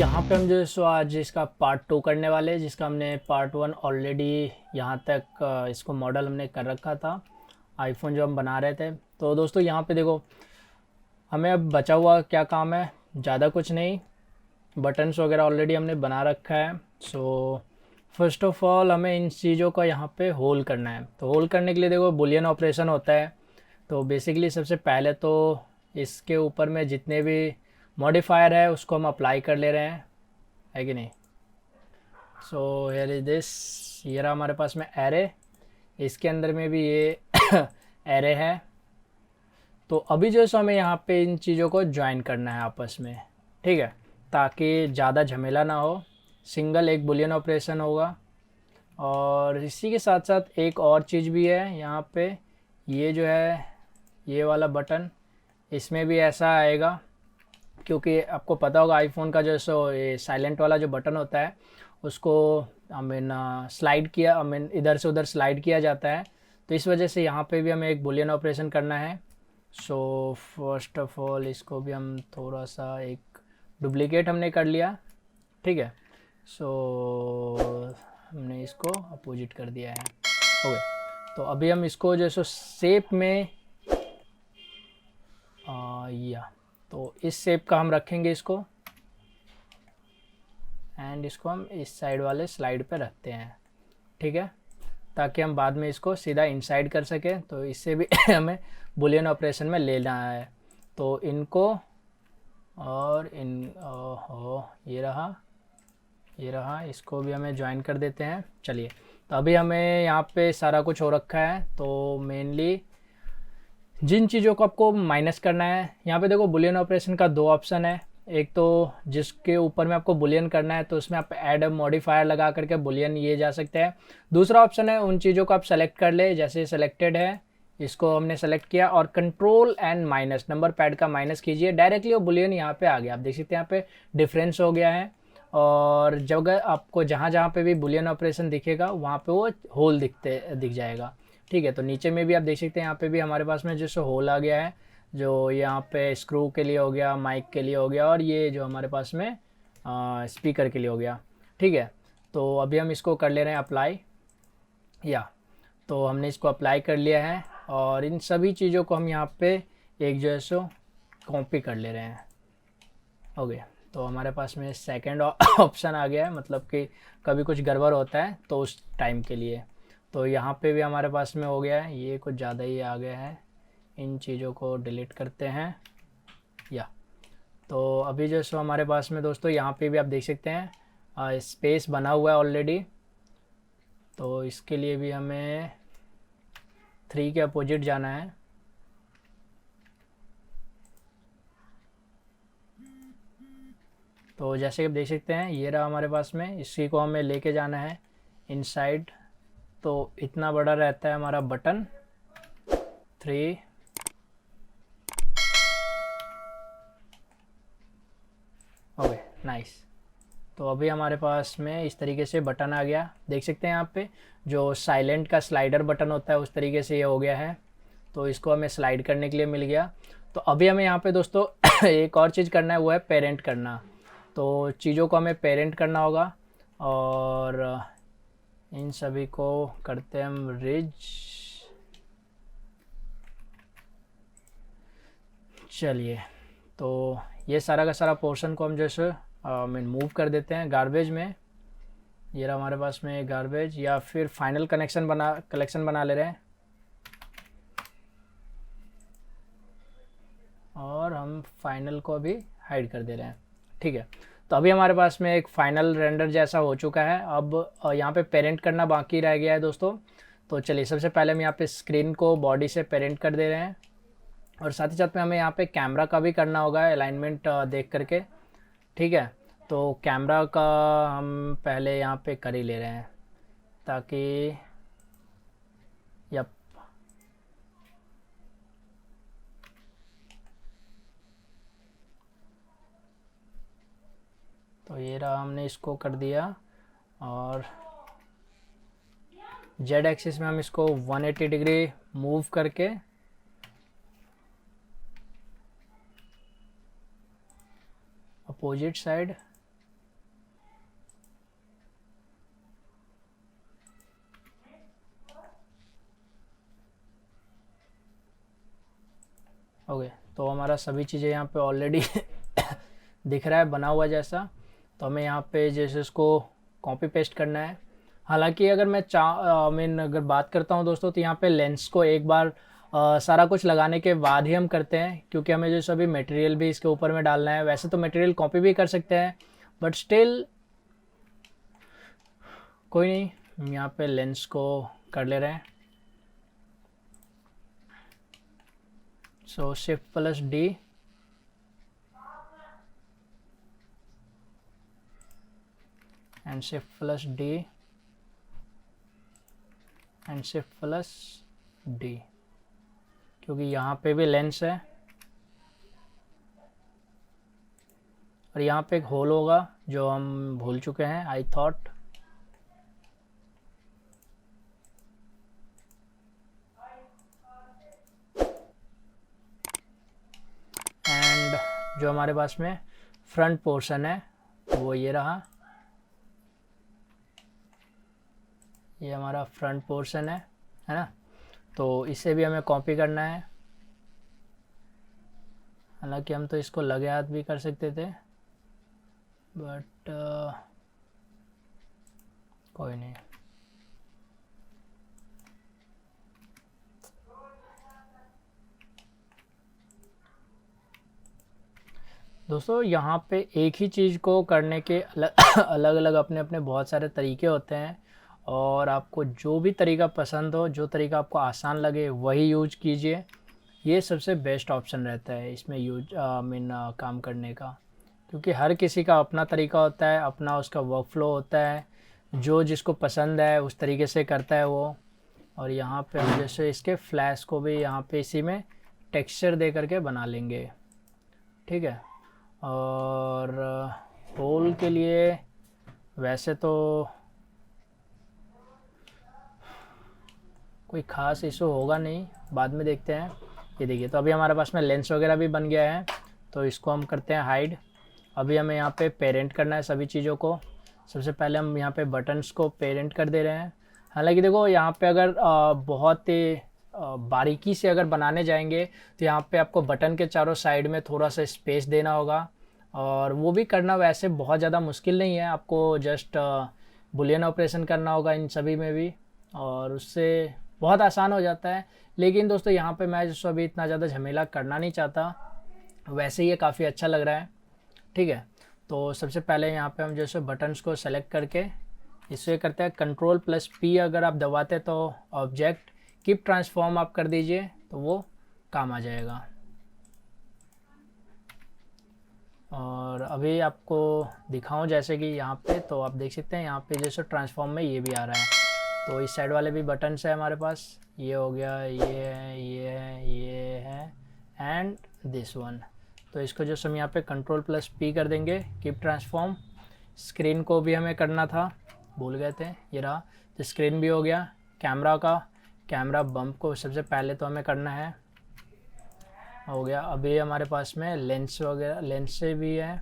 यहाँ पे हम जो है सो आज इसका पार्ट 2 करने वाले हैं, जिसका हमने पार्ट 1 ऑलरेडी यहाँ तक इसको मॉडल हमने कर रखा था आईफोन जो हम बना रहे थे। तो दोस्तों यहाँ पे देखो, हमें अब बचा हुआ क्या काम है, ज़्यादा कुछ नहीं। बटन्स वगैरह ऑलरेडी हमने बना रखा है। सो फर्स्ट ऑफ ऑल हमें इन चीज़ों का यहाँ पे होल करना है। तो होल करने के लिए देखो बुलियन ऑपरेशन होता है। तो बेसिकली सबसे पहले तो इसके ऊपर में जितने भी मॉडिफायर है उसको हम अप्लाई कर ले रहे हैं, है कि नहीं। सो हियर इज दिस, ये रहा हमारे पास में एरे, इसके अंदर में भी ये एरे है। तो अभी जो है सो हमें यहाँ पे इन चीज़ों को ज्वाइन करना है आपस में, ठीक है, ताकि ज़्यादा झमेला ना हो। सिंगल एक बुलियन ऑपरेशन होगा। और इसी के साथ साथ एक और चीज़ भी है यहाँ पे, ये जो है ये वाला बटन, इसमें भी ऐसा आएगा, क्योंकि आपको पता होगा आईफोन का जो सो ये साइलेंट वाला जो बटन होता है उसको स्लाइड किया, इधर से उधर स्लाइड किया जाता है। तो इस वजह से यहाँ पे भी हमें एक बुलियन ऑपरेशन करना है। सो फर्स्ट ऑफ ऑल इसको भी हम थोड़ा सा एक डुप्लीकेट हमने कर लिया, ठीक है। सो हमने इसको अपोजिट कर दिया है, ओके। तो अभी हम इसको जो सो शेप में या तो इस शेप का हम रखेंगे इसको, एंड इसको हम इस साइड वाले स्लाइड पे रखते हैं, ठीक है, ताकि हम बाद में इसको सीधा इनसाइड कर सकें। तो इससे भी हमें बुलियन ऑपरेशन में लेना है। तो इनको और ये रहा, इसको भी हमें ज्वाइन कर देते हैं। चलिए, तो अभी हमें यहाँ पे सारा कुछ हो रखा है। तो मेनली जिन चीज़ों को आपको माइनस करना है, यहाँ पे देखो बुलियन ऑपरेशन का दो ऑप्शन है। एक तो जिसके ऊपर में आपको बुलियन करना है तो उसमें आप ऐड मॉडिफायर लगा करके बुलियन ये जा सकते हैं। दूसरा ऑप्शन है उन चीज़ों को आप सेलेक्ट कर ले, जैसे सेलेक्टेड है, इसको हमने सेलेक्ट किया और control and minus, number pad का माइनस कीजिए, डायरेक्टली वो बुलियन यहाँ पे आ गया। आप देख सकते हैं यहाँ पे डिफरेंस हो गया है। और जब आपको जहाँ जहाँ पे भी बुलियन ऑपरेशन दिखेगा वहाँ पे वो होल दिख जाएगा, ठीक है। तो नीचे में भी आप देख सकते हैं, यहाँ पे भी हमारे पास में जो होल आ गया है, जो यहाँ पे स्क्रू के लिए हो गया, माइक के लिए हो गया, और ये जो हमारे पास में स्पीकर के लिए हो गया, ठीक है। तो अभी हम इसको कर ले रहे हैं अप्लाई, या तो हमने इसको अप्लाई कर लिया है। और इन सभी चीज़ों को हम यहाँ पे एक जो है सो कॉपी कर ले रहे हैं, ओके। तो हमारे पास में सेकंड ऑप्शन आ गया है, मतलब कि कभी कुछ गड़बड़ होता है तो उस टाइम के लिए। तो यहाँ पे भी हमारे पास में हो गया है, ये कुछ ज़्यादा ही आ गया है, इन चीज़ों को डिलीट करते हैं, या तो अभी जो सो हमारे पास में दोस्तों यहाँ पे भी आप देख सकते हैं स्पेस बना हुआ है ऑलरेडी। तो इसके लिए भी हमें 3 के अपोजिट जाना है। तो जैसे कि आप देख सकते हैं ये रहा हमारे पास में, इसी को हमें लेके जाना है इनसाइड। तो इतना बड़ा रहता है हमारा बटन, 3, ओके, नाइस। तो अभी हमारे पास में इस तरीके से बटन आ गया, देख सकते हैं यहाँ पे जो साइलेंट का स्लाइडर बटन होता है उस तरीके से ये हो गया है। तो इसको हमें स्लाइड करने के लिए मिल गया। तो अभी हमें यहाँ पे दोस्तों एक और चीज़ करना है, वो है पेरेंट करना। तो चीज़ों को हमें पेरेंट करना होगा, और इन सभी को करते हैं हम रिज। चलिए, तो ये सारा का सारा पोर्शन को हम जैसे मूव कर देते हैं गार्बेज में। ये रहा हमारे पास में गार्बेज, या फिर फाइनल कलेक्शन बना ले रहे हैं, और हम फाइनल को भी हाइड कर दे रहे हैं, ठीक है। तो अभी हमारे पास में एक फाइनल रेंडर जैसा हो चुका है। अब यहाँ पे पेरेंट करना बाकी रह गया है दोस्तों। तो चलिए, सबसे पहले हम यहाँ पे स्क्रीन को बॉडी से पेरेंट कर दे रहे हैं, और साथ ही साथ में हमें यहाँ पे कैमरा का भी करना होगा अलाइनमेंट देख करके, ठीक है। तो कैमरा का हम पहले यहाँ पे कर ही ले रहे हैं, ताकि यप, तो ये रहा, हमने इसको कर दिया। और जेड एक्सिस में हम इसको 180 डिग्री मूव करके अपोजिट साइड तो हमारा सभी चीज़ें यहाँ पे ऑलरेडी दिख रहा है बना हुआ जैसा। तो हमें यहाँ पे जैसे इसको कॉपी पेस्ट करना है। हालांकि अगर मैं अगर बात करता हूँ दोस्तों, तो यहाँ पे लेंस को एक बार सारा कुछ लगाने के बाद ही हम करते हैं, क्योंकि हमें जो सभी मटेरियल भी इसके ऊपर में डालना है। वैसे तो मटेरियल कॉपी भी कर सकते हैं, बट स्टिल कोई नहीं, हम यहाँ पे लेंस को कर ले रहे हैं। सो Shift+D and Shift+D and Shift+D, क्योंकि यहाँ पे भी लेंस है और यहाँ पे एक होल होगा जो हम भूल चुके हैं, आई थॉट। एंड जो हमारे पास में फ्रंट पोर्शन है वो ये रहा, ये हमारा फ्रंट पोर्शन है ना। तो इसे भी हमें कॉपी करना है। हालांकि हम तो इसको लगे हाथ भी कर सकते थे, बट कोई नहीं। दोस्तों यहाँ पे एक ही चीज़ को करने के अलग अलग अपने अपने बहुत सारे तरीके होते हैं, और आपको जो भी तरीका पसंद हो, जो तरीका आपको आसान लगे वही यूज कीजिए। ये सबसे बेस्ट ऑप्शन रहता है इसमें काम करने का, क्योंकि हर किसी का अपना तरीका होता है, अपना उसका वर्क फ्लो होता है, जो जिसको पसंद है उस तरीके से करता है वो। और यहाँ पे हम जैसे इसके फ्लैश को भी यहाँ पे इसी में टेक्सचर दे करके बना लेंगे, ठीक है। और होल के लिए वैसे तो कोई ख़ास इशू होगा नहीं, बाद में देखते हैं। ये देखिए, तो अभी हमारे पास में लेंस वगैरह भी बन गया है, तो इसको हम करते हैं हाइड। अभी हमें यहाँ पे पेरेंट करना है सभी चीज़ों को। सबसे पहले हम यहाँ पे बटन्स को पेरेंट कर दे रहे हैं। हालांकि देखो यहाँ पे अगर बहुत ही बारीकी से अगर बनाने जाएंगे तो यहाँ पे आपको बटन के चारों साइड में थोड़ा सा स्पेस देना होगा, और वो भी करना वैसे बहुत ज़्यादा मुश्किल नहीं है। आपको जस्ट बुलियन ऑपरेशन करना होगा इन सभी में भी, और उससे बहुत आसान हो जाता है। लेकिन दोस्तों यहाँ पे मैं जो अभी इतना ज़्यादा झमेला करना नहीं चाहता, वैसे ये काफ़ी अच्छा लग रहा है, ठीक है। तो सबसे पहले यहाँ पे हम जैसे बटन्स को सेलेक्ट करके इससे करते हैं Ctrl+P। अगर आप दबाते तो ऑब्जेक्ट कीप ट्रांसफॉर्म आप कर दीजिए, तो वो काम आ जाएगा। और अभी आपको दिखाऊं जैसे कि यहाँ पे, तो आप देख सकते हैं यहाँ पे जैसे ट्रांसफॉर्म में ये भी आ रहा है। तो इस साइड वाले भी बटन्स है हमारे पास, ये हो गया, ये है, ये है, ये है, एंड दिस वन। तो इसको जो हम यहाँ पे Ctrl+P कर देंगे, कीप ट्रांसफॉर्म। स्क्रीन को भी हमें करना था, भूल गए थे, ये रहा। तो स्क्रीन भी हो गया। कैमरा बम्प को सबसे पहले तो हमें करना है, हो गया। अभी हमारे पास में लेंस वगैरह, लेंस से भी है।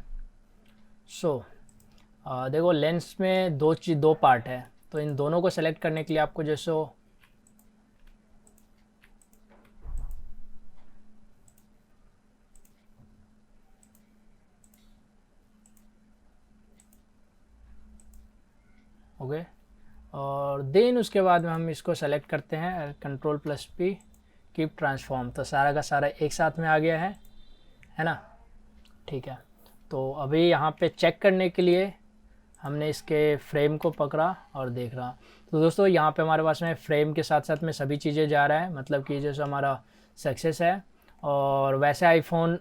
देखो लेंस में दो पार्ट है, तो इन दोनों को सेलेक्ट करने के लिए आपको जैसे हो गए, और देन उसके बाद में हम इसको सेलेक्ट करते हैं Ctrl+P, कीप ट्रांसफॉर्म। तो सारा का सारा एक साथ में आ गया है ना, ठीक है। तो अभी यहाँ पे चेक करने के लिए हमने इसके फ्रेम को पकड़ा और देख रहा। तो दोस्तों यहाँ पे हमारे पास में फ्रेम के साथ साथ में सभी चीज़ें जा रहा है, मतलब कि जैसे हमारा सक्सेस है। और वैसे आईफोन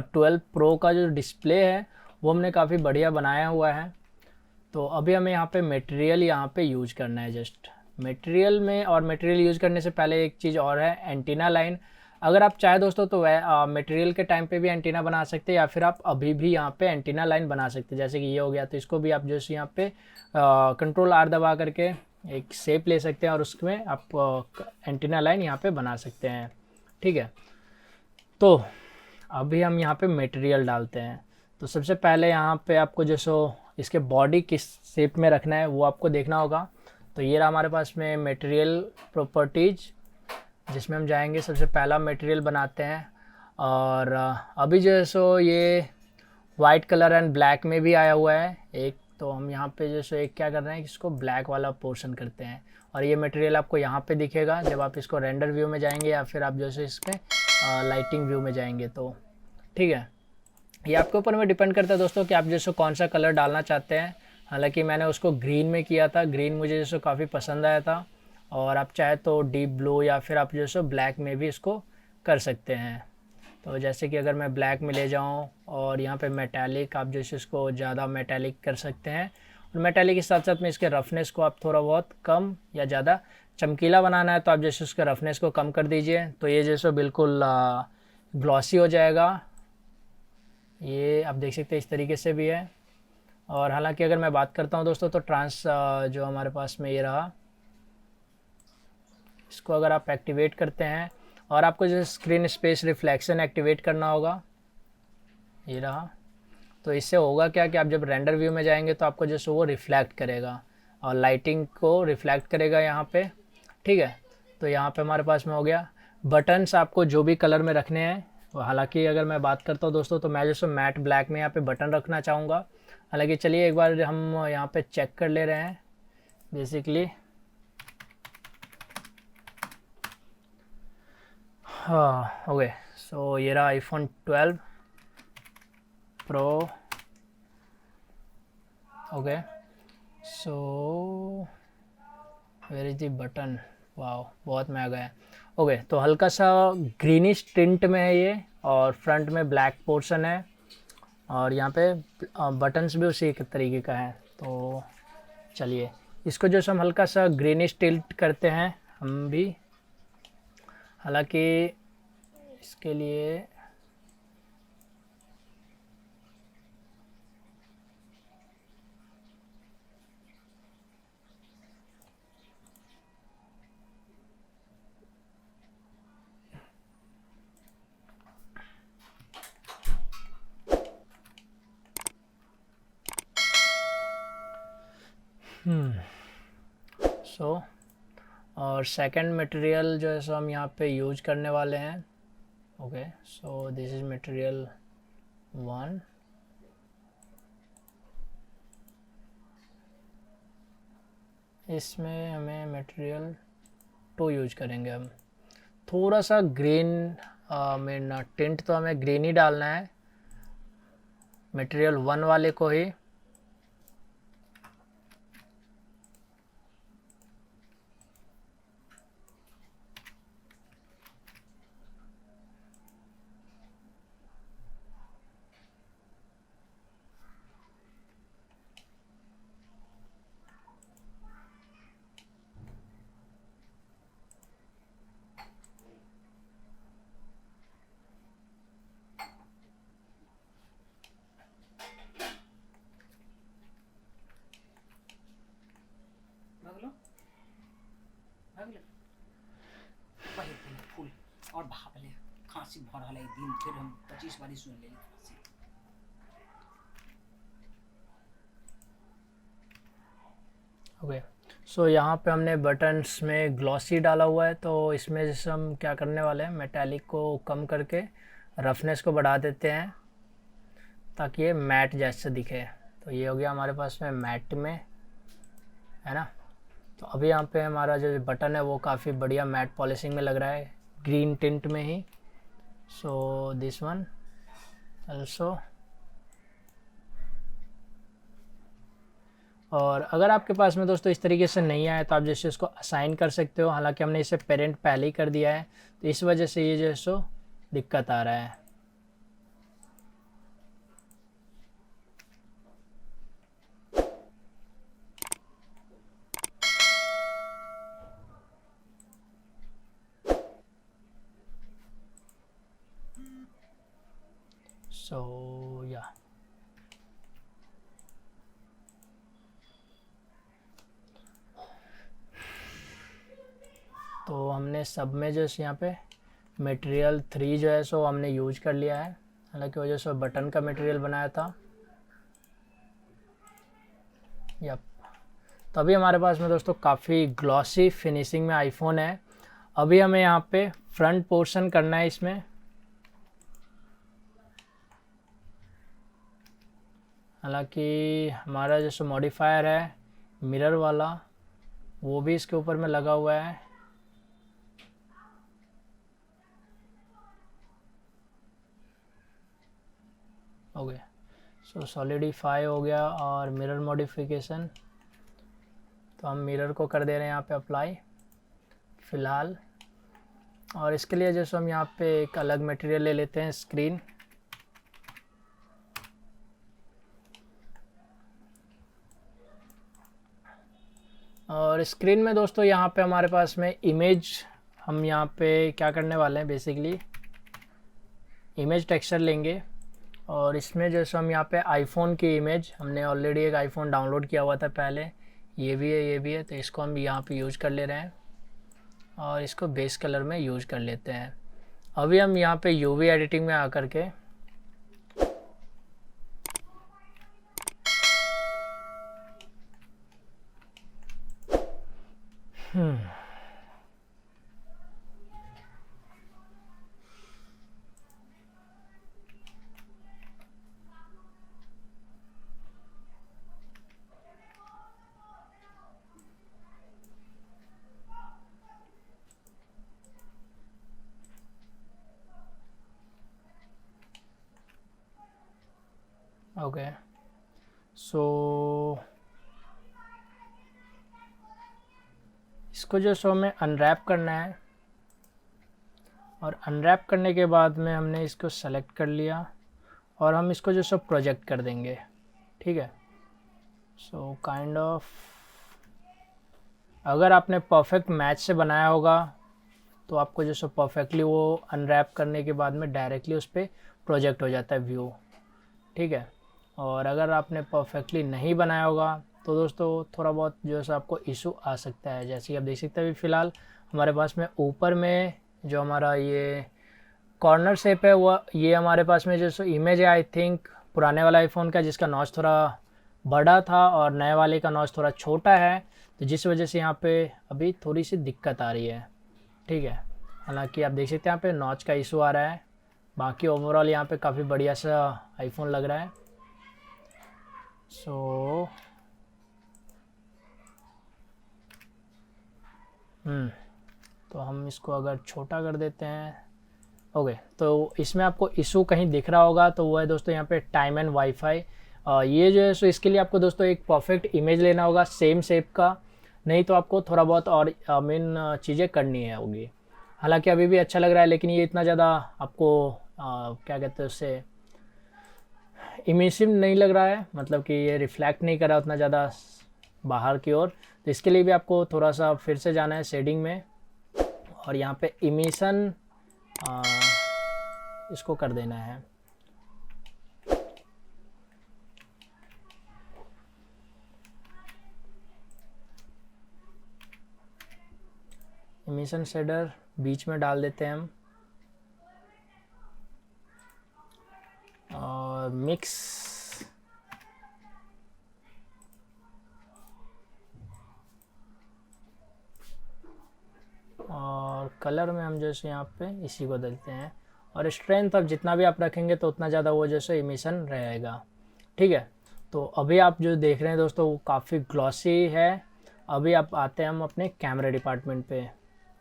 12 प्रो का जो डिस्प्ले है वो हमने काफ़ी बढ़िया बनाया हुआ है। तो अभी हमें यहाँ पे मटेरियल यहाँ पे यूज करना है, जस्ट मटेरियल में। और मटेरियल यूज़ करने से पहले एक चीज़ और है, एंटीना लाइन। अगर आप चाहे दोस्तों तो मटेरियल के टाइम पे भी एंटीना बना सकते हैं, या फिर आप अभी भी यहाँ पे एंटीना लाइन बना सकते हैं। जैसे कि ये हो गया, तो इसको भी आप जैसे यहाँ पे Ctrl+R दबा करके एक शेप ले सकते हैं, और उसमें आप एंटीना लाइन यहाँ पे बना सकते हैं, ठीक है। तो अभी हम यहाँ पे मटेरियल डालते हैं। तो सबसे पहले यहाँ पे आपको जैसे इसके बॉडी किस शेप में रखना है वो आपको देखना होगा। तो ये रहा हमारे पास में मटेरियल प्रॉपर्टीज़, जिसमें हम जाएंगे। सबसे पहला मटेरियल बनाते हैं, और अभी जो है सो ये वाइट कलर एंड ब्लैक में भी आया हुआ है एक, तो हम यहाँ पे जो सो एक क्या कर रहे हैं कि इसको ब्लैक वाला पोर्शन करते हैं, और ये मटेरियल आपको यहाँ पे दिखेगा जब आप इसको रेंडर व्यू में जाएंगे या फिर आप जैसे इसमें लाइटिंग व्यू में जाएंगे। तो ठीक है, ये आपके ऊपर में डिपेंड करता है दोस्तों कि आप जैसे कौन सा कलर डालना चाहते हैं। हालांकि मैंने उसको ग्रीन में किया था, ग्रीन मुझे जैसे काफ़ी पसंद आया था, और आप चाहे तो डीप ब्लू या फिर आप जैसे ब्लैक में भी इसको कर सकते हैं। तो जैसे कि अगर मैं ब्लैक में ले जाऊं और यहाँ पे मेटालिक, आप जैसे इसको ज़्यादा मेटालिक कर सकते हैं, और मेटालिक के साथ साथ में इसके रफनेस को आप थोड़ा बहुत कम या ज़्यादा चमकीला बनाना है तो आप जैसे उसके रफनेस को कम कर दीजिए, तो ये जैसे बिल्कुल ग्लॉसी हो जाएगा। ये आप देख सकते हैं इस तरीके से भी है। और हालांकि अगर मैं बात करता हूँ दोस्तों तो ट्रांस जो हमारे पास में ये रहा, इसको अगर आप एक्टिवेट करते हैं और आपको जो स्क्रीन स्पेस रिफ्लेक्शन एक्टिवेट करना होगा, ये रहा, तो इससे होगा क्या कि आप जब रेंडर व्यू में जाएंगे तो आपको जैसे वो रिफ्लेक्ट करेगा और लाइटिंग को रिफ्लेक्ट करेगा यहाँ पे। ठीक है, तो यहाँ पे हमारे पास में हो गया। बटन्स आपको जो भी कलर में रखने हैं, हालांकि अगर मैं बात करता हूँ दोस्तों तो मैं जैसे मैट ब्लैक में यहाँ पे बटन रखना चाहूँगा। हालांकि चलिए एक बार हम यहाँ पे चेक कर ले रहे हैं बेसिकली। हाँ ओके, सो ये रहा iPhone 12 pro. Okay, so where is the button, वाह बहुत महंगा है। ओके, तो हल्का सा ग्रीनिश टिंट में है ये, और फ्रंट में ब्लैक पोर्शन है, और यहाँ पे बटन्स भी उसी तरीके का है। तो चलिए इसको जो हम हल्का सा ग्रीनिश टिल्ट करते हैं हम भी। हालांकि इसके लिए सो और सेकंड मटेरियल जो है सो हम यहाँ पे यूज करने वाले हैं। Okay, so this is material 1। इसमें हमें मटेरियल 2 यूज करेंगे हम। थोड़ा सा ग्रीन में टिंट तो हमें ग्रीन ही डालना है, मटेरियल 1 वाले को ही। फूल और भापले खांसी भर हल एक दिन फिर हम 25 बारी सुन ले खांसी। ओके, सो यहाँ पे हमने बटन्स में ग्लॉसी डाला हुआ है, तो इसमें जैसे हम क्या करने वाले हैं, मेटालिक को कम करके रफनेस को बढ़ा देते हैं ताकि ये मैट जैसा दिखे। तो ये हो गया हमारे पास में मैट में, है ना। तो अभी यहाँ पे हमारा जो बटन है वो काफ़ी बढ़िया मैट पॉलिशिंग में लग रहा है, ग्रीन टिंट में ही। So this one also. और अगर आपके पास में दोस्तों इस तरीके से नहीं आए तो आप जैसे इसको असाइन कर सकते हो। हालांकि हमने इसे पेरेंट पहले ही कर दिया है, तो इस वजह से ये जो है सो दिक्कत आ रहा है। सो या तो हमने सब में जो है यहाँ पे मटेरियल 3 जो है सो हमने यूज कर लिया है। हालांकि वो जो सो बटन का मटेरियल बनाया था। यप, तभी हमारे पास में दोस्तों काफ़ी ग्लॉसी फिनिशिंग में आईफोन है। अभी हमें यहाँ पे फ्रंट पोर्शन करना है इसमें। हालांकि हमारा जैसे मॉडिफायर है मिरर वाला वो भी इसके ऊपर में लगा हुआ है। ओके, सो सॉलिडिफाई हो गया। और मिरर मॉडिफिकेशन, तो हम मिरर को कर दे रहे हैं यहाँ पे अप्लाई फ़िलहाल। और इसके लिए जैसे हम यहाँ पे एक अलग मटेरियल ले लेते हैं, स्क्रीन। और स्क्रीन में दोस्तों यहाँ पे हमारे पास में इमेज, हम यहाँ पे क्या करने वाले हैं, बेसिकली इमेज टेक्सचर लेंगे। और इसमें जैसे हम यहाँ पे आईफोन की इमेज, हमने ऑलरेडी एक आईफोन डाउनलोड किया हुआ था पहले, ये भी है ये भी है, तो इसको हम यहाँ पे यूज़ कर ले रहे हैं और इसको बेस कलर में यूज़ कर लेते हैं। अभी हम यहाँ पे यूवी एडिटिंग में आकर के ओके, सो इसको जो सो हमें अनरैप करना है। और अनरैप करने के बाद में हमने इसको सेलेक्ट कर लिया और हम इसको जो सो प्रोजेक्ट कर देंगे, ठीक है। सो काइंड ऑफ अगर आपने परफेक्ट मैच से बनाया होगा तो आपको जो सो परफेक्टली वो अनरैप करने के बाद में डायरेक्टली उस पर प्रोजेक्ट हो जाता है व्यू, ठीक है। और अगर आपने परफेक्टली नहीं बनाया होगा तो दोस्तों थोड़ा बहुत जो है आपको इशू आ सकता है। जैसे कि आप देख सकते हैं अभी फ़िलहाल हमारे पास में ऊपर में जो हमारा ये कॉर्नर शेप है वो ये हमारे पास में जो इमेज है आई थिंक पुराने वाला आईफोन का, जिसका नॉच थोड़ा बड़ा था और नए वाले का नॉच थोड़ा छोटा है, तो जिस वजह से यहाँ पे अभी थोड़ी सी दिक्कत आ रही है, ठीक है। हालांकि आप देख सकते हैं यहाँ पे नॉच का इशू आ रहा है, बाकी ओवरऑल यहाँ पे काफ़ी बढ़िया सा आईफोन लग रहा है। सो तो हम इसको अगर छोटा कर देते हैं, ओके। तो इसमें आपको इशू कहीं दिख रहा होगा तो वो है दोस्तों यहाँ पे टाइम एंड वाईफाई। ये जो है सो इसके लिए आपको दोस्तों एक परफेक्ट इमेज लेना होगा सेम शेप का, नहीं तो आपको थोड़ा बहुत और मेन चीज़ें करनी है होगी। हालांकि अभी भी अच्छा लग रहा है लेकिन ये इतना ज़्यादा आपको क्या कहते हैं उससे इमिसिव नहीं लग रहा है, मतलब कि ये रिफ्लेक्ट नहीं कर रहा उतना ज़्यादा बाहर की ओर। तो इसके लिए भी आपको थोड़ा सा फिर से जाना है शेडिंग में और यहाँ पे इमिशन इसको कर देना है। इमिशन शेडर बीच में डाल देते हैं हम और मिक्स, और कलर में हम जैसे यहाँ पे इसी को डालते हैं। और स्ट्रेंथ अब जितना भी आप रखेंगे तो उतना ज़्यादा वो जैसे इमिशन रहेगा, ठीक है। तो अभी आप जो देख रहे हैं दोस्तों वो काफ़ी ग्लॉसी है। अभी आप आते हैं हम अपने कैमरा डिपार्टमेंट पे,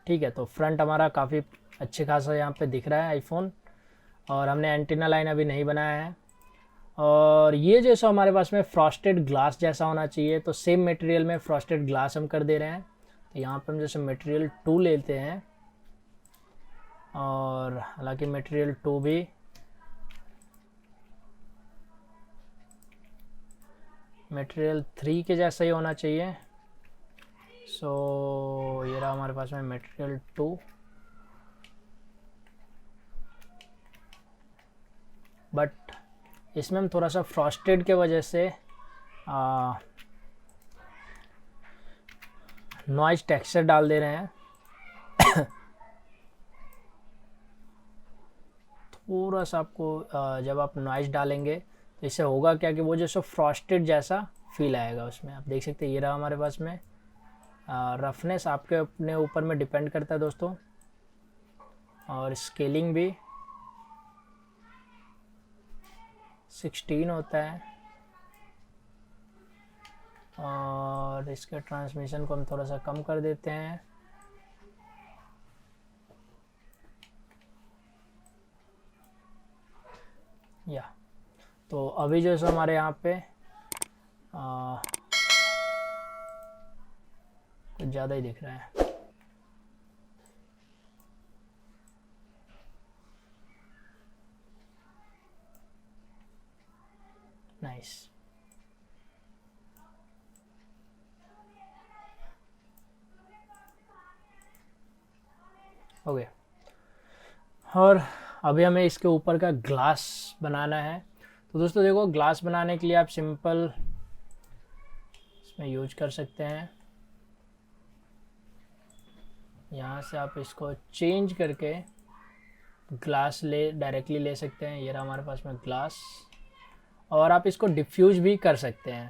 ठीक है। तो फ्रंट हमारा काफ़ी अच्छे खासा यहाँ पे दिख रहा है आईफोन, और हमने एंटीना लाइन अभी नहीं बनाया है। और ये जैसा हमारे पास में फ्रॉस्टेड ग्लास जैसा होना चाहिए, तो सेम मटेरियल में फ्रॉस्टेड ग्लास हम कर दे रहे हैं। तो यहाँ पर हम जैसे मटेरियल 2 लेते हैं, और हालांकि मटेरियल 2 भी मटेरियल 3 के जैसा ही होना चाहिए। सो ये रहा हमारे पास में मटेरियल 2। बट इसमें हम थोड़ा सा फ्रॉस्टेड के वजह से नॉइज टेक्सचर डाल दे रहे हैं। थोड़ा सा आपको जब आप नॉइज डालेंगे तो इससे होगा क्या कि वो जैसे फ्रॉस्टेड जैसा फील आएगा उसमें। आप देख सकते हैं ये रहा हमारे पास में रफनेस आपके अपने ऊपर में डिपेंड करता है दोस्तों, और स्केलिंग भी 16 होता है। और इसके ट्रांसमिशन को हम थोड़ा सा कम कर देते हैं। या तो अभी जो है हमारे यहाँ पे कुछ ज़्यादा ही दिख रहा है। नाइस। ओके, और अभी हमें इसके ऊपर का ग्लास बनाना है। तो दोस्तों देखो, ग्लास बनाने के लिए आप सिंपल इसमें यूज कर सकते हैं। यहाँ से आप इसको चेंज करके ग्लास डायरेक्टली ले सकते हैं। ये रहा हमारे पास में ग्लास, और आप इसको डिफ्यूज भी कर सकते हैं।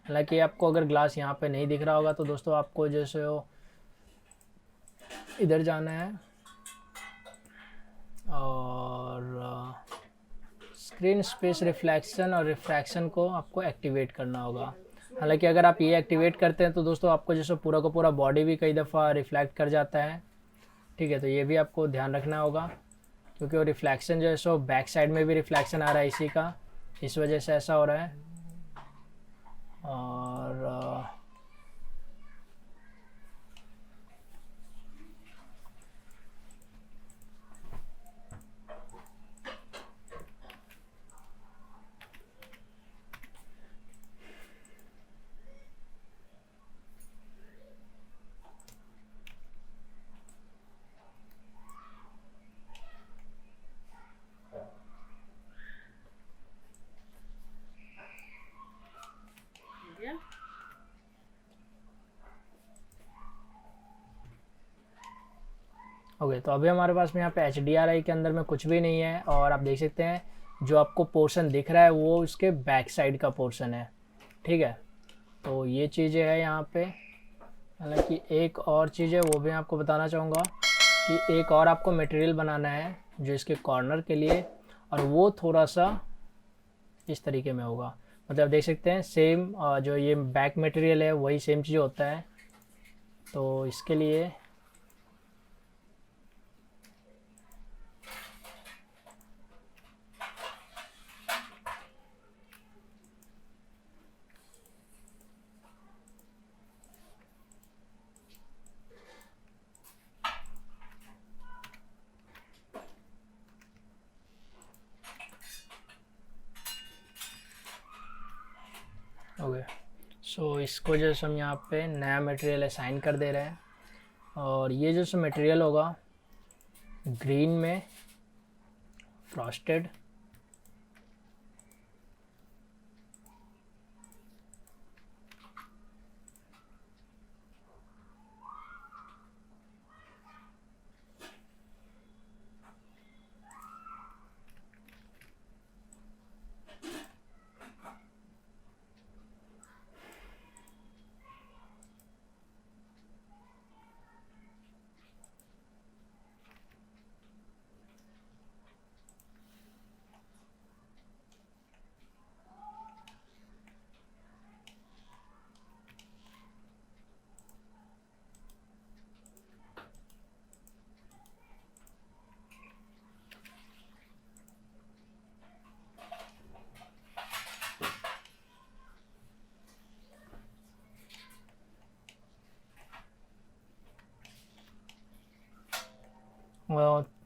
हालांकि आपको अगर ग्लास यहाँ पे नहीं दिख रहा होगा तो दोस्तों आपको जैसे हो इधर जाना है और स्क्रीन स्पेस रिफ्लेक्शन और रिफ्रैक्शन को आपको एक्टिवेट करना होगा। हालांकि अगर आप ये एक्टिवेट करते हैं तो दोस्तों आपको जैसे पूरा का पूरा बॉडी भी कई दफ़ा रिफ्लेक्ट कर जाता है। ठीक है, तो ये भी आपको ध्यान रखना होगा, क्योंकि वो रिफ्लेक्शन जो है सो बैक साइड में भी रिफ्लेक्शन आ रहा है इसी का, इस वजह से ऐसा हो रहा है। और ओके, तो अभी हमारे पास में यहाँ पे HDRI के अंदर में कुछ भी नहीं है, और आप देख सकते हैं जो आपको पोर्शन दिख रहा है वो उसके बैक साइड का पोर्शन है। ठीक है, तो ये चीज़ें है यहाँ पे। हालांकि एक और चीज़ है वो भी आपको बताना चाहूँगा कि एक और आपको मटेरियल बनाना है जो इसके कॉर्नर के लिए, और वो थोड़ा सा इस तरीके में होगा। मतलब देख सकते हैं सेम जो ये बैक मटेरियल है वही सेम चीज़ होता है। तो इसके लिए ओके, सो इसको जैसे हम यहाँ पे नया मटेरियल असाइन कर दे रहे हैं, और ये जैसे मटेरियल होगा ग्रीन में फ्रॉस्टेड,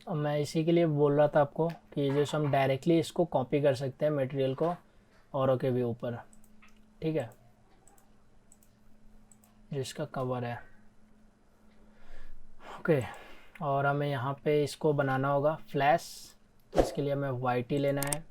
मैं इसी के लिए बोल रहा था आपको कि जैसे हम डायरेक्टली इसको कॉपी कर सकते हैं मटेरियल को औरों के भी ऊपर। ठीक है, जिसका कवर है। ओके, और हमें यहाँ पे इसको बनाना होगा फ्लैश, तो इसके लिए हमें वाइट ही लेना है।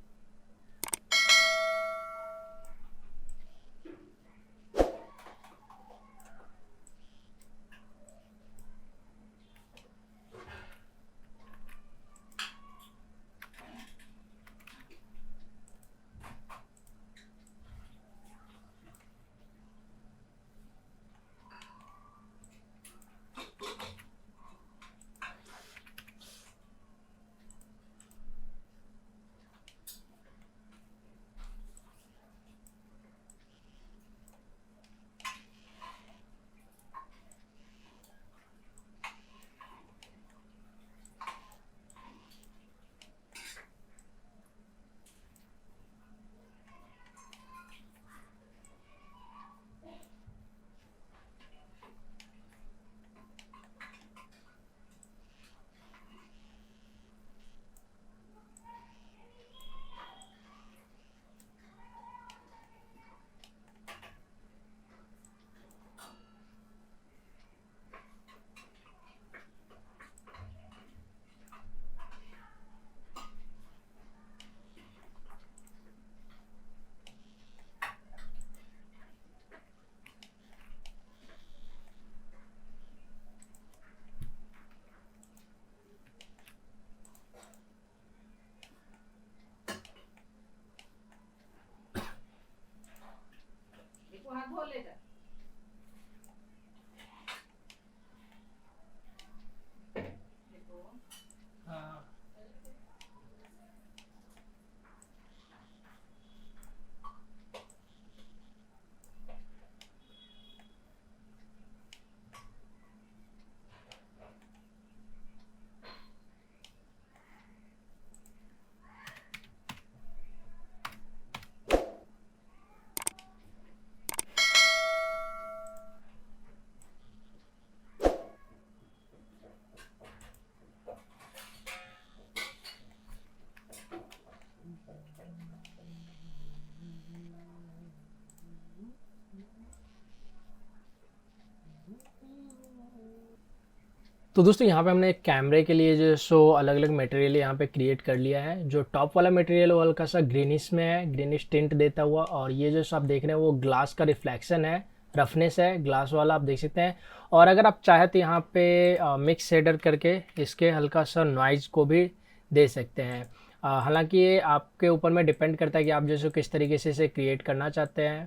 तो दोस्तों यहाँ पे हमने एक कैमरे के लिए जो सो अलग अलग मटेरियल यहाँ पे क्रिएट कर लिया है। जो टॉप वाला मटेरियल वो हल्का सा ग्रीनिश में है, ग्रीनिश टिंट देता हुआ, और ये जो आप देख रहे हैं वो ग्लास का रिफ्लेक्शन है, रफनेस है ग्लास वाला, आप देख सकते हैं। और अगर आप चाहे तो यहाँ पे मिक्स शेडर करके इसके हल्का सा नॉइज़ को भी दे सकते हैं। हालांकि ये आपके ऊपर में डिपेंड करता है कि आप जैसे किस तरीके से इसे क्रिएट करना चाहते हैं।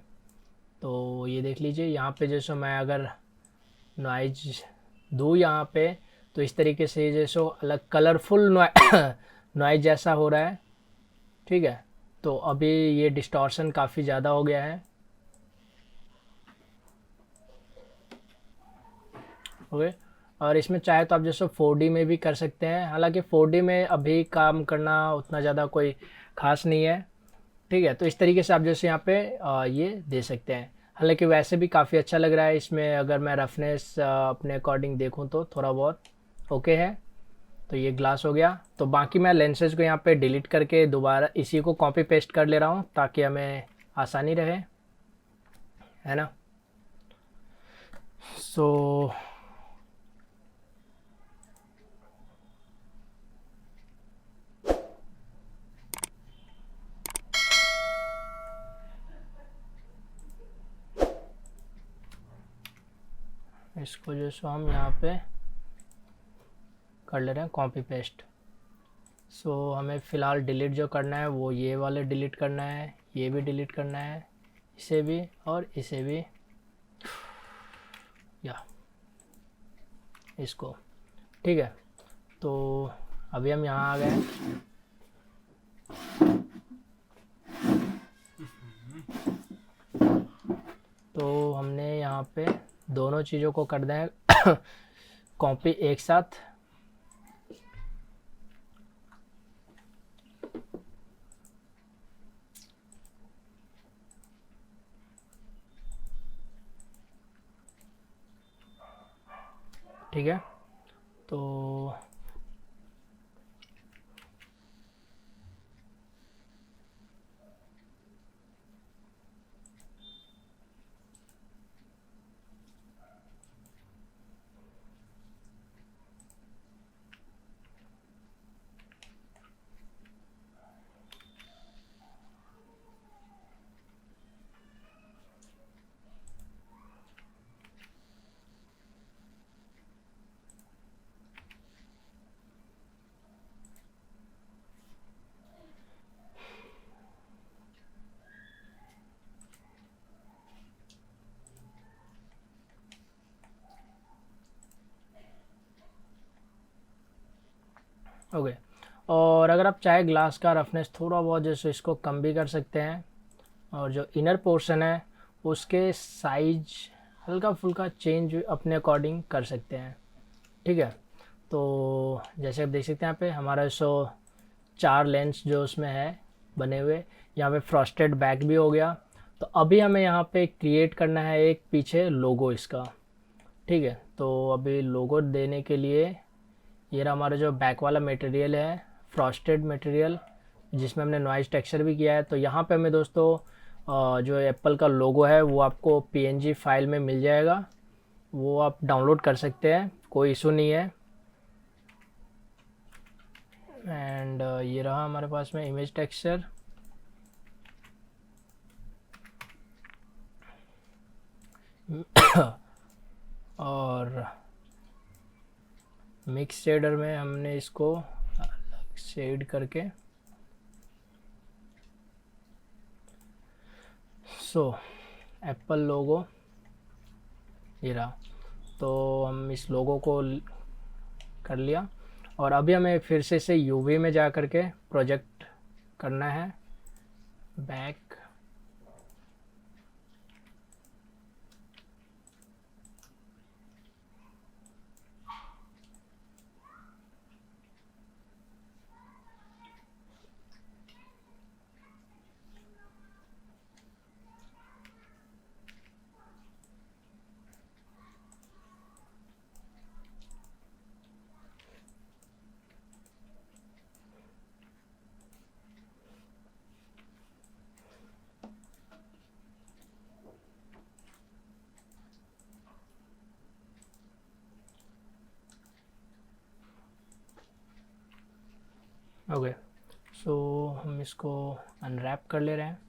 तो ये देख लीजिए यहाँ पे जैसे मैं अगर नॉइज दूँ यहाँ पे, तो इस तरीके से जैसे अलग कलरफुल नॉइज जैसा हो रहा है। ठीक है, तो अभी ये डिस्टॉर्शन काफ़ी ज़्यादा हो गया है। ओके, और इसमें चाहे तो आप जैसे 4D में भी कर सकते हैं। हालांकि 4D में अभी काम करना उतना ज़्यादा कोई ख़ास नहीं है। ठीक है, तो इस तरीके से आप जैसे यहाँ पे ये दे सकते हैं। हालांकि वैसे भी काफ़ी अच्छा लग रहा है इसमें, अगर मैं रफनेस अपने अकॉर्डिंग देखूँ तो थोड़ा बहुत ओके है। तो ये ग्लास हो गया। तो बाकी मैं लेंसेज को यहाँ पे डिलीट करके दोबारा इसी को कॉपी पेस्ट कर ले रहा हूँ ताकि हमें आसानी रहे, है ना। सो इसको जो सो हम यहाँ पे कर ले रहे हैं कॉपी पेस्ट। सो हमें फ़िलहाल डिलीट जो करना है वो ये वाले डिलीट करना है, ये भी डिलीट करना है, इसे भी और इसे भी, या इसको। ठीक है, तो अभी हम यहाँ आ गए। तो हमने यहाँ पे दोनों चीज़ों को कर दें कॉपी एक साथ। ठीक है, तो ओके। और अगर आप चाहे ग्लास का रफनेस थोड़ा बहुत जैसे इसको कम भी कर सकते हैं, और जो इनर पोर्शन है उसके साइज हल्का फुल्का चेंज अपने अकॉर्डिंग कर सकते हैं। ठीक है, तो जैसे आप देख सकते हैं यहाँ पे हमारा 4 लेंस जो उसमें है बने हुए, यहाँ पे फ्रॉस्टेड बैक भी हो गया। तो अभी हमें यहाँ पे क्रिएट करना है एक पीछे लोगो इसका। ठीक है, तो अभी लोगो देने के लिए ये रहा हमारा जो बैक वाला मटेरियल है, फ्रॉस्टेड मटेरियल, जिसमें हमने नॉइज़ टेक्सचर भी किया है। तो यहाँ पे हमें दोस्तों जो एप्पल का लोगो है वो आपको PNG फाइल में मिल जाएगा, वो आप डाउनलोड कर सकते हैं, कोई इशू नहीं है। एंड ये रहा हमारे पास में इमेज टेक्सचर। और मिक्स शेडर में हमने इसको अलग शेड करके एप्पल लोगो ये रहा। तो हम इस लोगो को कर लिया, और अभी हमें फिर से इसे UV में जा कर के प्रोजेक्ट करना है बैक। ओके, सो हम इसको अनरैप कर ले रहे हैं।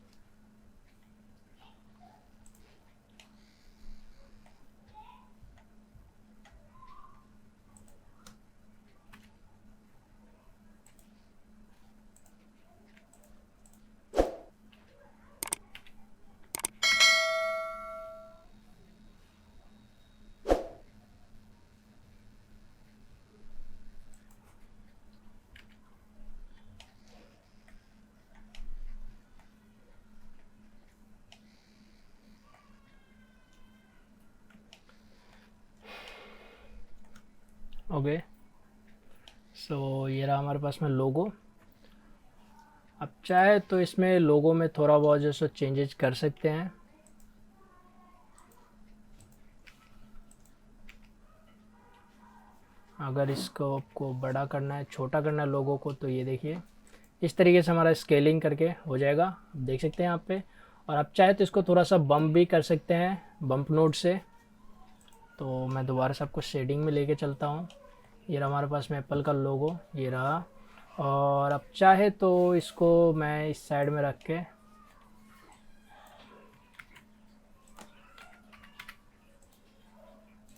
ओके, सो ये रहा हमारे पास में लोगो। अब चाहे तो इसमें लोगो में थोड़ा बहुत जो सो चेंजेस कर सकते हैं। अगर इसको आपको बड़ा करना है, छोटा करना है लोगों को, तो ये देखिए इस तरीके से हमारा स्केलिंग करके हो जाएगा, आप देख सकते हैं यहाँ पे। और आप चाहे तो इसको थोड़ा सा बम्प भी कर सकते हैं बम्प नोड से। तो मैं दोबारा से आपको शेडिंग में लेके चलता हूँ। ये रहा हमारे पास में एप्पल का लोगो, ये रहा। और अब चाहे तो इसको मैं इस साइड में रख के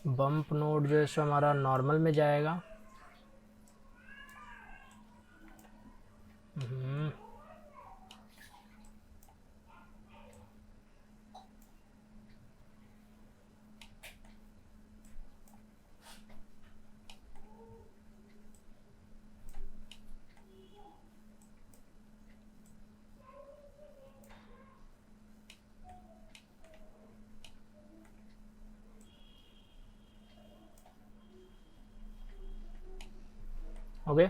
बम्प नोड जो है सो हमारा नॉर्मल में जाएगा। ओके,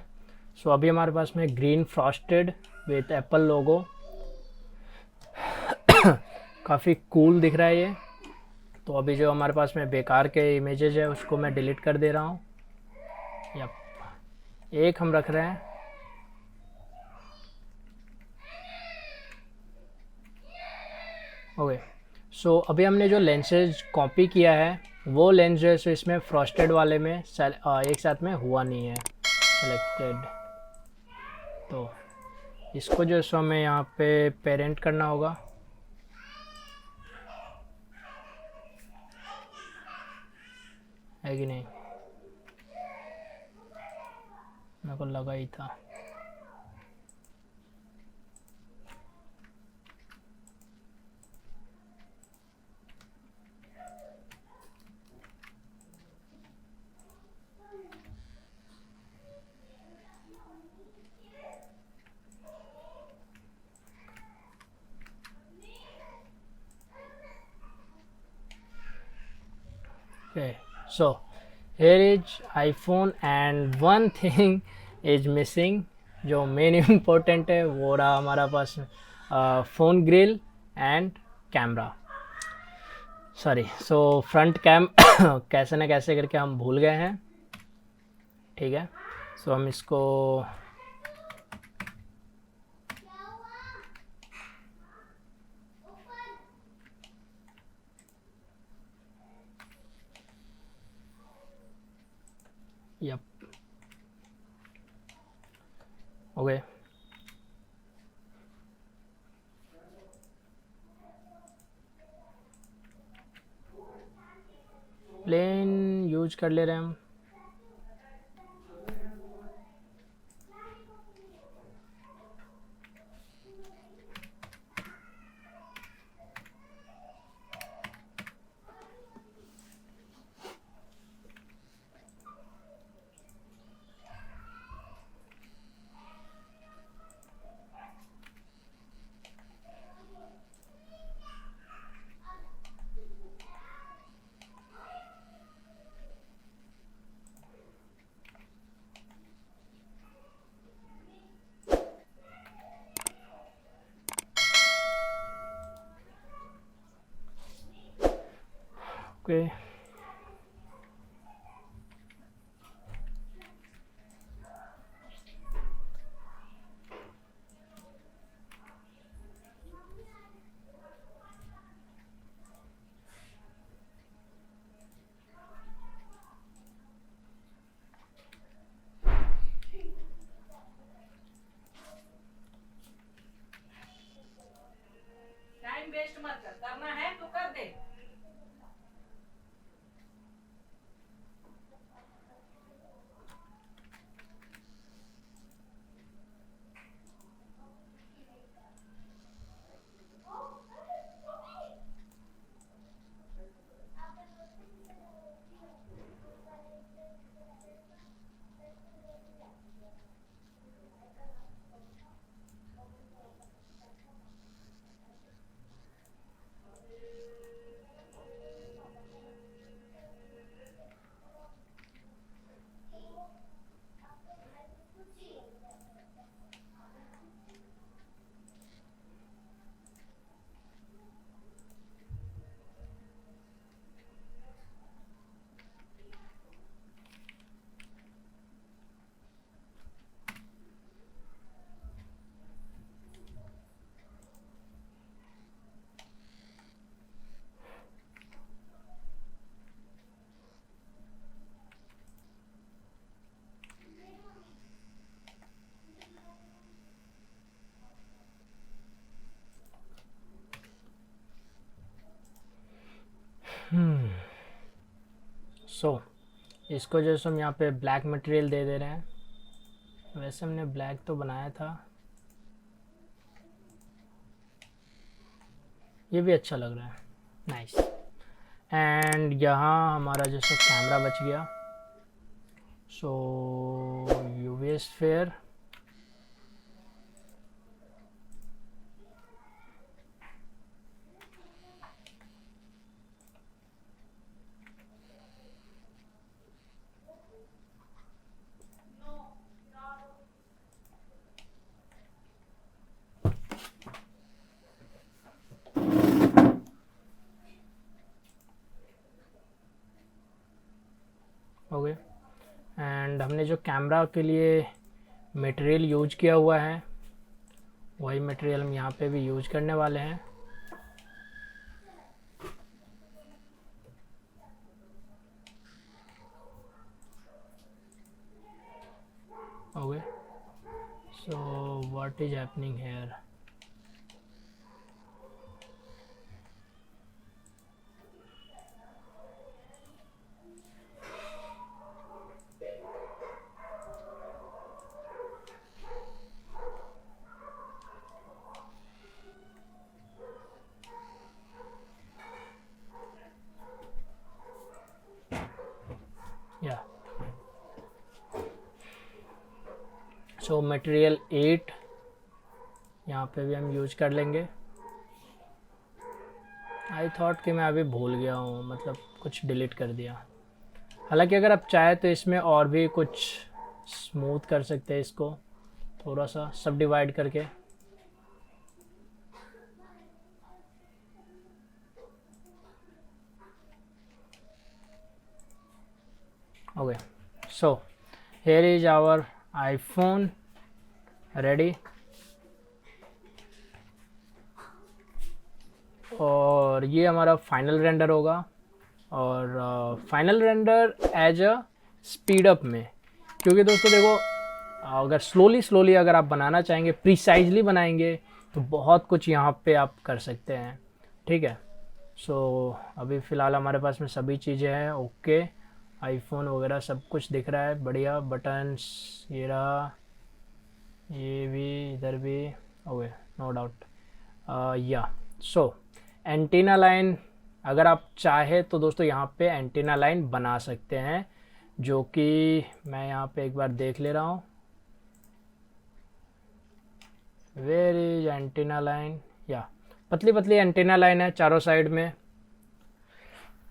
सो अभी हमारे पास में ग्रीन फ्रॉस्टेड विथ एप्पल लोगो, काफ़ी कूल दिख रहा है ये। तो अभी जो हमारे पास में बेकार के इमेजेस है उसको मैं डिलीट कर दे रहा हूँ। एक हम रख रहे हैं। ओके, सो अभी हमने जो लेंसेज कॉपी किया है वो लेंस जो है सो इसमें फ्रॉस्टेड वाले में एक साथ में हुआ नहीं है सेलेक्टेड। तो इसको जो है सो हमें यहाँ पे पेरेंट करना होगा। है कि नहीं, मेरे को लगा ही था। Okay, so here is iPhone and one thing is missing, जो मेन इम्पोर्टेंट है वो रहा हमारा पास phone grill and camera. Sorry, so front cam कैसे ना कैसे करके हम भूल गए हैं। ठीक है, सो हम इसको यप ओके, प्लेन यूज कर ले रहे हैं हम। ओके, वेस्ट मत कर, करना है तो कर दे। सो इसको जैसे हम यहाँ पे ब्लैक मटेरियल दे दे रहे हैं, वैसे हमने ब्लैक तो बनाया था, ये भी अच्छा लग रहा है, नाइस। एंड यहाँ हमारा जैसे कैमरा बच गया, सो यूवी स्फीयर, हो गए। एंड हमने जो कैमरा के लिए मटेरियल यूज किया हुआ है, वही मटेरियल हम यहाँ पे भी यूज करने वाले हैं। हो गए। So what is happening here, या सो मटेरियल 8 यहाँ पे भी हम यूज कर लेंगे। आई थॉट कि मैं अभी भूल गया हूँ, मतलब कुछ डिलीट कर दिया। हालांकि अगर आप चाहे तो इसमें और भी कुछ स्मूथ कर सकते हैं, इसको थोड़ा सा सब डिवाइड करके। Okay, so here is our iPhone ready, और ये हमारा फाइनल रेंडर होगा। और final render as a speed up में, क्योंकि दोस्तों देखो, अगर स्लोली अगर आप बनाना चाहेंगे, प्रिसाइजली बनाएंगे, तो बहुत कुछ यहाँ पे आप कर सकते हैं, ठीक है। सो अभी फ़िलहाल हमारे पास में सभी चीज़ें हैं, ओके, आईफोन वगैरह सब कुछ दिख रहा है, बढ़िया। बटन्स ये रहा, ये भी, इधर भी, ओके, नो डाउट। या सो एंटीना लाइन, अगर आप चाहे तो दोस्तों यहाँ पे एंटीना लाइन बना सकते हैं, जो कि मैं यहाँ पे एक बार देख ले रहा हूँ। वेयर इज एंटीना लाइन, या पतली पतली एंटीना लाइन है चारों साइड में।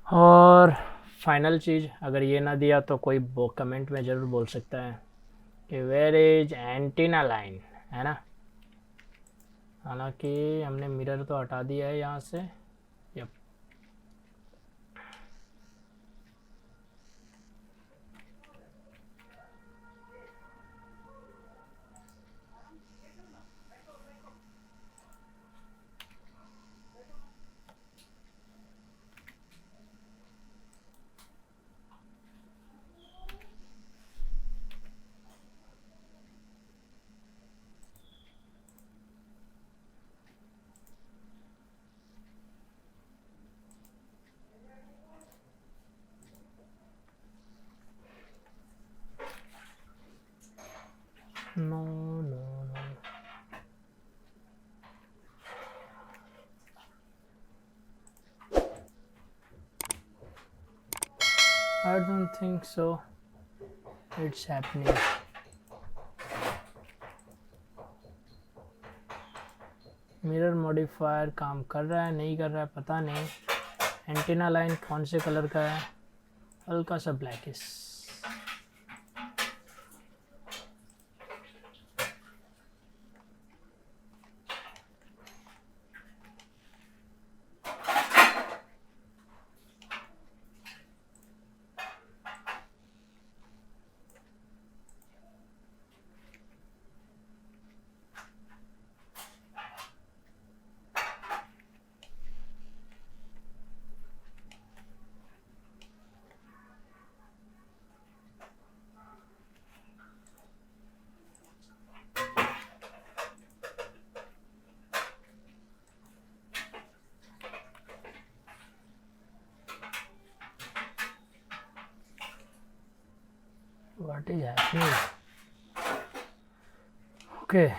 और फाइनल चीज़, अगर ये ना दिया तो कोई कमेंट में ज़रूर बोल सकता है कि वेयर इज एंटीना लाइन, है ना। हालांकि हमने मिरर तो हटा दिया है यहाँ से। Yup, I don't think so it's happening. Mirror modifier काम कर रहा है नहीं कर रहा है पता नहीं। एंटीना लाइन कौन से कलर का है? हल्का सा blackish. What is happening? Okay,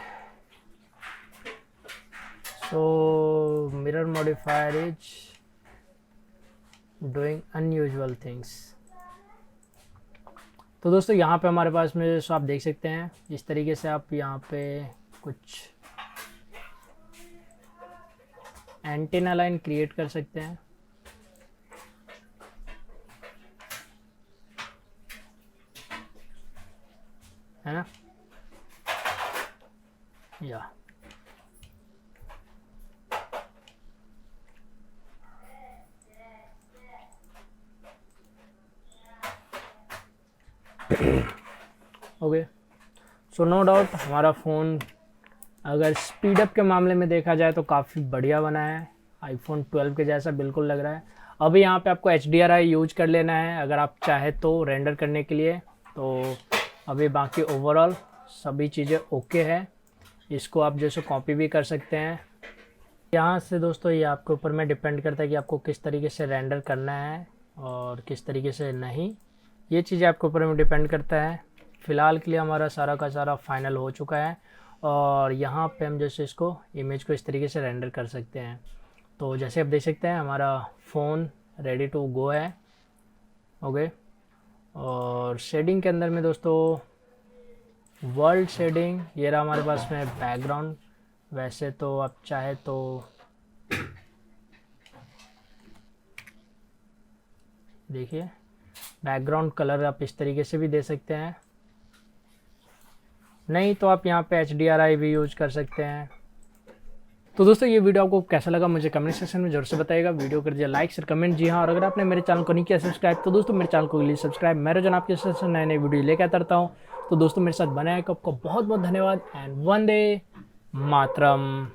so mirror modifier is doing unusual things. तो दोस्तों यहाँ पे हमारे पास में आप देख सकते हैं इस तरीके से आप यहाँ पे कुछ एंटीना लाइन क्रिएट कर सकते हैं, है ना? या ओके, सो नो डाउट हमारा फ़ोन अगर स्पीडअप के मामले में देखा जाए तो काफ़ी बढ़िया बना है। आईफोन 12 के जैसा बिल्कुल लग रहा है। अभी यहाँ पे आपको HDRI यूज कर लेना है अगर आप चाहे तो रेंडर करने के लिए। तो अभी बाकी ओवरऑल सभी चीज़ें ओके है। इसको आप जैसे कॉपी भी कर सकते हैं यहाँ से। दोस्तों ये आपके ऊपर में डिपेंड करता है कि आपको किस तरीके से रेंडर करना है और किस तरीके से नहीं, ये चीज़ें आपके ऊपर में डिपेंड करता है। फ़िलहाल के लिए हमारा सारा का सारा फाइनल हो चुका है और यहाँ पे हम जैसे इसको इमेज को इस तरीके से रेंडर कर सकते हैं। तो जैसे आप देख सकते हैं हमारा फ़ोन रेडी टू गो है। ओके, और शेडिंग के अंदर में दोस्तों वर्ल्ड शेडिंग ये रहा हमारे पास में बैकग्राउंड। वैसे तो आप चाहे तो देखिए बैकग्राउंड कलर आप इस तरीके से भी दे सकते हैं, नहीं तो आप यहाँ पे HDRI भी यूज कर सकते हैं। तो दोस्तों ये वीडियो आपको कैसा लगा मुझे कमेंट सेक्शन में जरूर से बताइएगा। वीडियो कर दीजिए लाइक शेयर कमेंट। जी हाँ, और अगर आपने मेरे चैनल को नहीं किया सब्सक्राइब तो दोस्तों मेरे चैनल को लिए सब्सक्राइब। मैं रोजाना आपके साथ नए नए वीडियो लेकर आता रहता हूँ। तो दोस्तों मेरे साथ बने आपको बहुत बहुत धन्यवाद एंड वंदे मातरम।